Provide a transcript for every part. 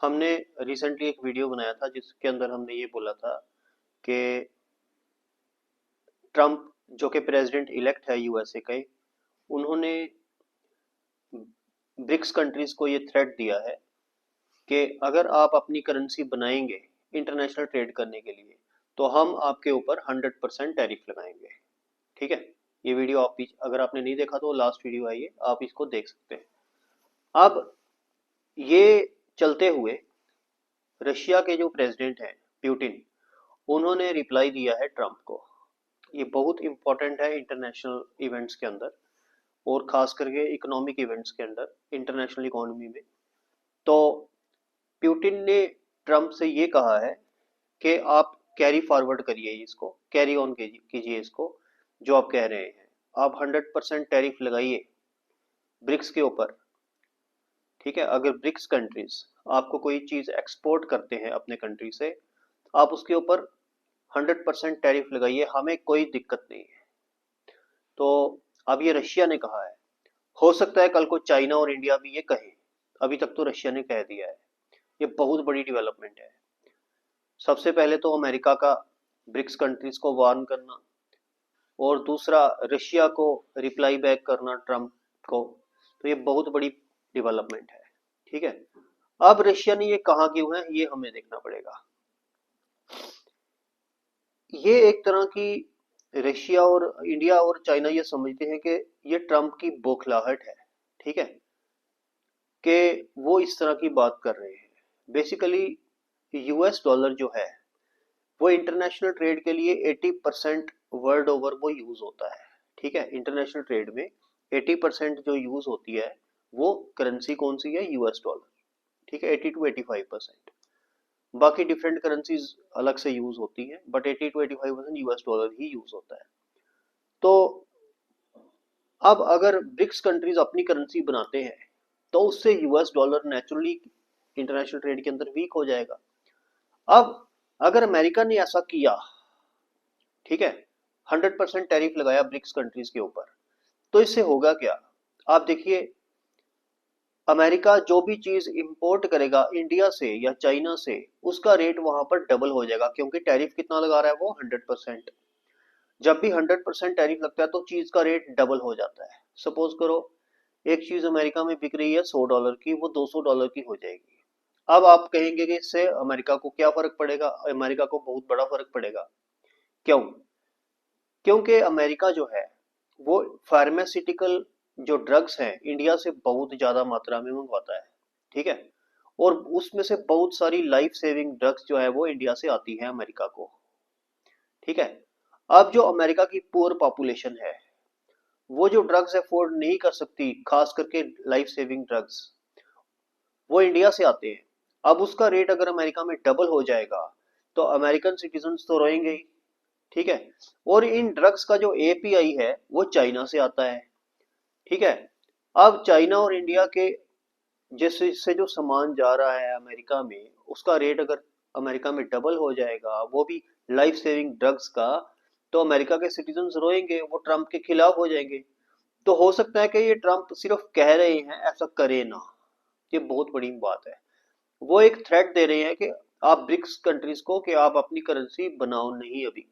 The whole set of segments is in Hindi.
हमने रिसेंटली एक वीडियो बनाया था जिसके अंदर हमने ये बोला था कि ट्रम्प जो कि प्रेसिडेंट इलेक्ट है यूएसए के, उन्होंने ब्रिक्स कंट्रीज को ये थ्रेट दिया है कि अगर आप अपनी करेंसी बनाएंगे इंटरनेशनल ट्रेड करने के लिए तो हम आपके ऊपर 100% टैरिफ लगाएंगे। ठीक है। ये वीडियो आप अगर आपने नहीं देखा तो लास्ट वीडियो आई है, आप इसको देख सकते हैं। अब ये चलते हुए रशिया के जो प्रेसिडेंट हैं प्यूटिन, उन्होंने रिप्लाई दिया है ट्रम्प को। ये बहुत इंपॉर्टेंट है इंटरनेशनल इवेंट्स के अंदर और खास करके इकोनॉमिक इवेंट्स के अंदर, इंटरनेशनल इकोनॉमी में। तो प्यूटिन ने ट्रम्प से ये कहा है कि आप कैरी फॉरवर्ड करिए, इसको कैरी ऑन कीजिए इसको, जो आप कह रहे हैं। आप 100% टैरिफ लगाइए ब्रिक्स के ऊपर। ठीक है। अगर ब्रिक्स कंट्रीज आपको कोई चीज एक्सपोर्ट करते हैं अपने कंट्री से, आप उसके ऊपर 100% टैरिफ लगाइए, हमें कोई दिक्कत नहीं है। तो अब ये रशिया ने कहा है, हो सकता है कल को चाइना और इंडिया भी ये कहे। अभी तक तो रशिया ने कह दिया है। ये बहुत बड़ी डेवलपमेंट है। सबसे पहले तो अमेरिका का ब्रिक्स कंट्रीज को वार्न करना, और दूसरा रशिया को रिप्लाई बैक करना ट्रम्प को। तो ये बहुत बड़ी डेवलपमेंट है। ठीक है। अब रशिया ने ये कहा क्यों है, ये हमें देखना पड़ेगा। ये एक तरह की रशिया और इंडिया और चाइना ये समझते हैं कि ये ट्रम्प की बौखलाहट है। ठीक है। कि वो इस तरह की बात कर रहे हैं। बेसिकली यूएस डॉलर जो है वो इंटरनेशनल ट्रेड के लिए 80% वर्ल्ड ओवर वो यूज होता है। ठीक है। इंटरनेशनल ट्रेड में 80% जो यूज होती है वो करेंसी कौन सी है, यूएस डॉलर। ठीक है। 80 to 85%। बाकी डिफरेंट करेंसीज अलग से यूज होती हैं, but 80 to 85% US dollar he use होता है। तो अब अगर ब्रिक्स कंट्रीज अपनी करेंसी बनाते हैं तो उससे US dollar naturally international trade के अंदर वीक हो जाएगा। अब अगर अमेरिका ने ऐसा किया, ठीक है, 100% टैरिफ लगाया ब्रिक्स कंट्रीज के ऊपर, तो इससे होगा क्या। आप देखिए, अमेरिका जो भी चीज इंपोर्ट करेगा इंडिया से या चाइना से, उसका रेट वहां पर डबल हो जाएगा, क्योंकि टैरिफ कितना लगा रहा है वो 100%। जब भी 100% टैरिफ लगता है तो चीज का रेट डबल हो जाता है। सपोज करो एक चीज अमेरिका में बिक रही है $100 की, वो $200 की हो जाएगी। अब आप कहेंगे कि इससे अमेरिका को क्या फर्क पड़ेगा, अमेरिका को बहुत बड़ा फर्क पड़ेगा। क्यों? क्योंकि अमेरिका जो है वो फार्मास्यूटिकल जो ड्रग्स हैं इंडिया से बहुत ज्यादा मात्रा में मंगवाता है। ठीक है। और उसमें से बहुत सारी लाइफ सेविंग ड्रग्स जो है वो इंडिया से आती है अमेरिका को। ठीक है। अब जो अमेरिका की पुअर पॉपुलेशन है वो जो ड्रग्स अफोर्ड नहीं कर सकती, खास करके लाइफ सेविंग ड्रग्स, वो इंडिया से आते हैं। अब उसका रेट अगर अमेरिका में डबल हो जाएगा तो अमेरिकन सिटीजन तो रोएंगे ही। ठीक है। और इन ड्रग्स का जो एपीआई है वो चाइना से आता है। ठीक है। अब चाइना और इंडिया के जैसे से जो सामान जा रहा है अमेरिका में, उसका रेट अगर अमेरिका में डबल हो जाएगा, वो भी लाइफ सेविंग ड्रग्स का, तो अमेरिका के सिटीजन रोएंगे, वो ट्रम्प के खिलाफ हो जाएंगे। तो हो सकता है कि ये ट्रम्प सिर्फ कह रहे हैं, ऐसा करे ना। ये बहुत बड़ी बात है। वो एक थ्रेट दे रहे हैं कि आप ब्रिक्स कंट्रीज को कि आप अपनी करेंसी बनाओ नहीं अभी।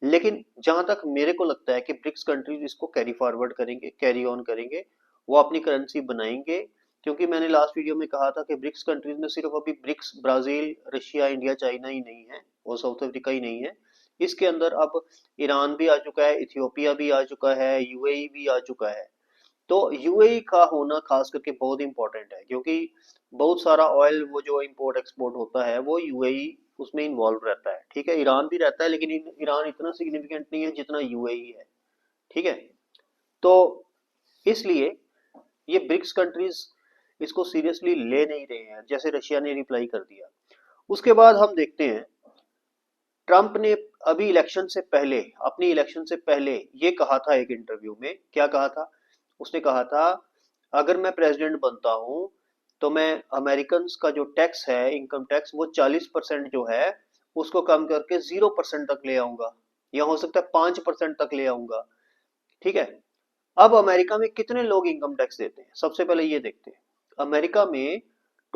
लेकिन जहां तक मेरे को लगता है कि ब्रिक्स कंट्रीज इसको कैरी फॉरवर्ड करेंगे, कैरी ऑन करेंगे, वो अपनी करेंसी बनाएंगे। क्योंकि मैंने लास्ट वीडियो में कहा था कि ब्रिक्स कंट्रीज में सिर्फ अभी BRICS Brazil, Russia, India, China ही नहीं है और साउथ अफ्रीका ही नहीं है। इसके अंदर अब ईरान भी आ चुका है, इथियोपिया भी आ चुका है, यूएई भी आ चुका है। तो यूएई का होना खास करके बहुत इंपॉर्टेंट है, क्योंकि बहुत सारा ऑयल वो जो इंपोर्ट एक्सपोर्ट होता है वो यूएई उसमें इन्वॉल्व रहता है। ठीक है। ईरान भी रहता है, लेकिन ईरान इतना सिग्निफिकेंट नहीं है जितना यूएई है। ठीक है। तो इसलिए ये ब्रिक्स कंट्रीज इसको सीरियसली ले नहीं रहे हैं, जैसे रशिया ने रिप्लाई कर दिया। उसके बाद हम देखते हैं ट्रंप ने अभी इलेक्शन से पहले, अपनी इलेक्शन से पहले ये कहा था एक इंटरव्यू में। क्या कहा था? उसने कहा था अगर मैं प्रेसिडेंट बनता हूं तो मैं अमेरिकन का जो टैक्स है, इनकम टैक्स, वो 40% जो है उसको कम करके 0% तक ले आऊंगा, या हो सकता है 5% तक ले आऊंगा। ठीक है। अब अमेरिका में कितने लोग इनकम टैक्स देते हैं, सबसे पहले ये देखते हैं। अमेरिका में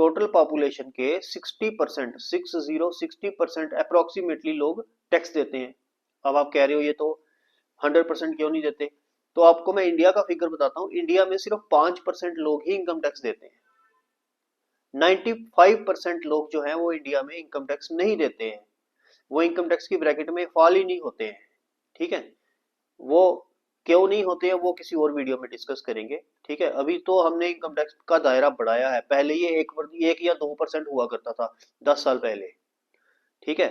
टोटल पॉपुलेशन के 60%, 60% अप्रोक्सीमेटली लोग टैक्स देते हैं। अब आप कह रहे हो ये तो 100% क्यों नहीं देते, तो आपको मैं इंडिया का फिगर बताता हूँ। इंडिया में सिर्फ 5% लोग ही इनकम टैक्स देते हैं। 95% लोग जो हैं वो इंडिया में इनकम टैक्स नहीं देते हैं, वो इनकम टैक्स की ब्रैकेट में फॉल ही नहीं होते हैं। ठीक है, वो क्यों नहीं होते हैं वो किसी और वीडियो में डिस्कस करेंगे। ठीक है, अभी तो हमने इनकम टैक्स का दायरा बढ़ाया है, पहले ये 1 या 2% हुआ करता था 10 साल पहले। ठीक है,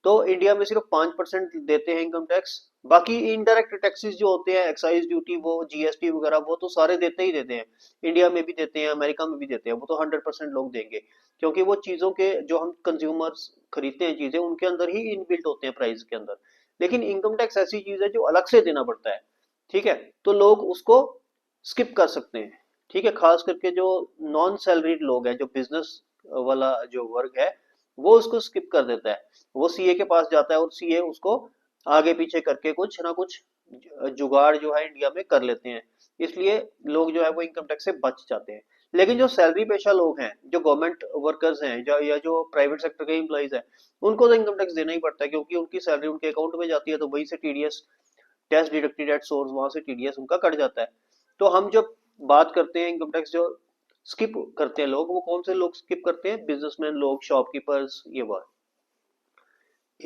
तो इंडिया में सिर्फ 5% देते हैं इनकम टैक्स। बाकी इनडायरेक्ट टैक्सेस जो होते हैं, एक्साइज ड्यूटी, वो जीएसटी वगैरह, वो तो सारे देते ही देते हैं। इंडिया में भी देते हैं, अमेरिका में भी देते हैं, वो तो 100% लोग देंगे, क्योंकि वो चीजों के जो हम कंज्यूमर्स खरीदते हैं चीजें, उनके अंदर ही इनबिल्ट होते हैं प्राइस के अंदर। लेकिन इनकम टैक्स ऐसी चीज है जो अलग से देना पड़ता है। ठीक है, तो लोग उसको स्किप कर सकते हैं। ठीक है, खास करके जो नॉन सैलरीड लोग हैं, जो बिजनेस वाला जो वर्ग है, वो उसको स्किप कर देता है। वो सीए के पास जाता है और सीए उसको आगे पीछे करके कुछ ना कुछ जुगाड़ जो है इंडिया में कर लेते हैं। इसलिए लोग जो है वो इनकम टैक्स से बच जाते हैं। लेकिन जो सैलरी पेशा लोग हैं, जो गवर्नमेंट वर्कर्स हैं, या जो प्राइवेट सेक्टर के एम्प्लॉइज हैं, उनको तो इनकम टैक्स देना ही पड़ता है, क्योंकि उनकी सैलरी उनके अकाउंट में जाती है, तो वहीं से TDS, tax deducted at source, वहां से टीडीएस उनका कट जाता है। तो हम जब बात करते हैं इनकम टैक्स जो स्किप करते हैं लोग, वो कौन से लोग स्किप करते हैं? बिजनेसमैन लोग, शॉपकीपर्स, ये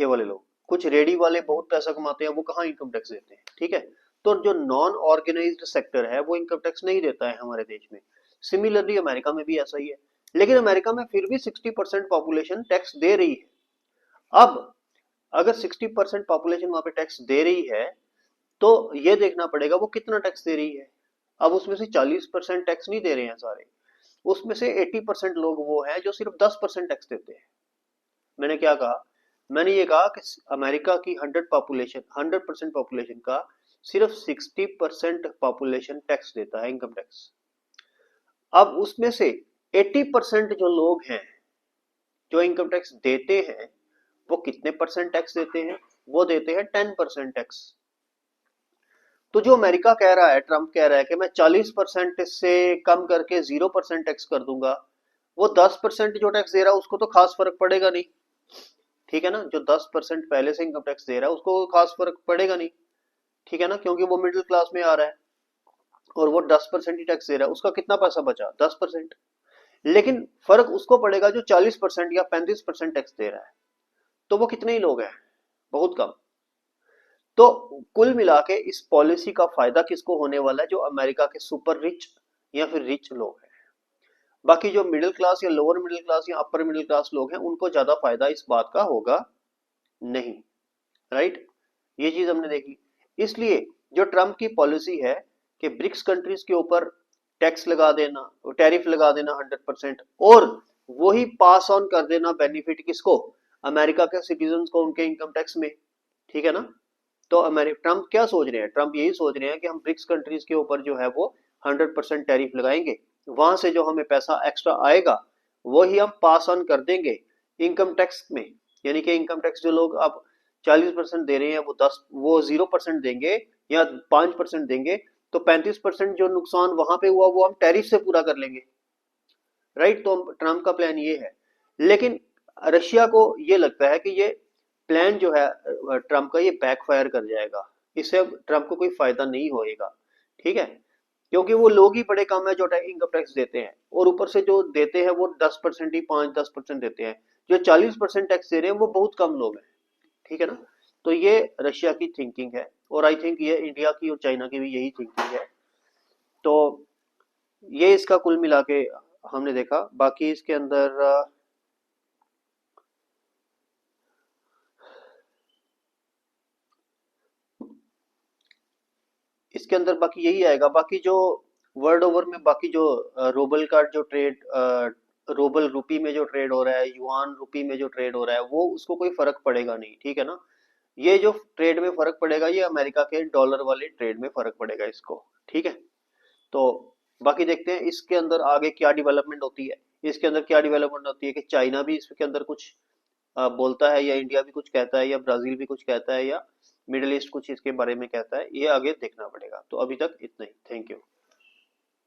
वाले लोग। कुछ रेडी वाले बहुत पैसा कमाते हैं, वो कहाँ इनकम टैक्स देते हैं? ठीक है, तो जो नॉन ऑर्गेनाइज्ड सेक्टर है वो इनकम टैक्स नहीं देता है हमारे देश में। सिमिलरली अमेरिका में भी ऐसा ही है, लेकिन अमेरिका में फिर भी 60% पॉपुलेशन टैक्स दे रही है। अब अगर 60% पॉपुलेशन वहां पे टैक्स दे रही है, तो ये देखना पड़ेगा वो कितना टैक्स दे रही है। अब उसमें से 40% टैक्स नहीं दे रहे हैं सारे, उसमें से 80% लोग वो हैं जो सिर्फ 10% टैक्स देते हैं। मैंने क्या कहा? मैंने ये कहा कि अमेरिका की 100% पॉपुलेशन का सिर्फ 60% पॉपुलेशन टैक्स देता है, इनकम टैक्स। अब उसमें से 80% जो लोग हैं जो इनकम टैक्स देते हैं, वो कितने परसेंट टैक्स देते हैं? वो देते हैं 10% टैक्स। तो जो अमेरिका कह रहा है, ट्रंप कह रहा है कि मैं 40% से कम करके 0% टैक्स कर दूंगा, वो 10% जो टैक्स दे रहा है उसको तो खास फर्क पड़ेगा नहीं। ठीक है ना, जो 10% पहले से इनकम टैक्स दे रहा है उसको खास फर्क पड़ेगा नहीं। ठीक है ना, क्योंकि वो मिडिल क्लास में आ रहा है और वो 10% ही टैक्स दे रहा है, उसका कितना पैसा बचा? 10%। लेकिन फर्क उसको पड़ेगा जो 40% या 35% टैक्स दे रहा है, तो वो कितने ही लोग हैं? बहुत कम। तो कुल मिला के इस पॉलिसी का फायदा किसको होने वाला है? जो अमेरिका के सुपर रिच या फिर रिच लोग हैं। बाकी जो मिडिल क्लास या लोअर मिडिल क्लास या अपर मिडिल क्लास लोग हैं, उनको ज्यादा फायदा इस बात का होगा नहीं। राइट, ये चीज हमने देखी। इसलिए जो ट्रम्प की पॉलिसी है कि ब्रिक्स कंट्रीज के ऊपर टैक्स लगा देना, टैरिफ लगा देना 100%, और वही पास ऑन कर देना बेनिफिट किसको? अमेरिका के सिटीजन को उनके इनकम टैक्स में। ठीक है ना, तो ट्रम्प क्या सोच रहे हैं? ट्रम्प यही सोच रहे हैं कि हम ब्रिक्स कंट्रीज के ऊपर जो है वो 100% टैरिफ लगाएंगे, वहां से जो हमें पैसा एक्स्ट्रा आएगा वही हम पास ऑन कर देंगे इनकम टैक्स में। यानी कि इनकम टैक्स जो लोग अब 40% दे रहे हैं, वो 0% देंगे या 5% देंगे, तो 35% जो नुकसान वहां पे हुआ वो हम टैरिफ से पूरा कर लेंगे। राइट, तो ट्रम्प का प्लान ये है। लेकिन रशिया को ये लगता है कि ये प्लान जो है ट्रम्प का, ये बैकफायर कर जाएगा, इससे अब ट्रम्प को कोई फायदा नहीं होएगा। ठीक है, क्योंकि वो लोग ही बड़े कम है जो इनकम टैक्स देते हैं, और ऊपर से जो देते हैं वो 10% ही, 5-10% देते हैं। जो 40% टैक्स दे रहे हैं वो बहुत कम लोग हैं। ठीक है ना, तो ये रशिया की थिंकिंग है, और आई थिंक ये इंडिया की और चाइना की भी यही थिंकिंग है। तो ये इसका कुल मिला के हमने देखा। बाकी इसके अंदर बाकी यही आएगा। बाकी जो वर्ल्ड ओवर में बाकी जो रोबल का जो ट्रेड, रोबल रूपी में जो ट्रेड हो रहा है, युआन रूपी में जो ट्रेड हो रहा है, वो उसको कोई फर्क पड़ेगा नहीं। ठीक है ना, ये जो ट्रेड में फर्क पड़ेगा ये अमेरिका के डॉलर वाले ट्रेड में फर्क पड़ेगा इसको। ठीक है, तो बाकी देखते हैं इसके अंदर आगे क्या डेवलपमेंट होती है। इसके अंदर क्या डेवलपमेंट होती है कि चाइना भी इसके अंदर कुछ बोलता है, या इंडिया भी कुछ कहता है, या ब्राजील भी कुछ कहता है, या मिडिल ईस्ट कुछ इसके बारे में कहता है, ये आगे देखना पड़ेगा। तो अभी तक इतना ही। Thank you.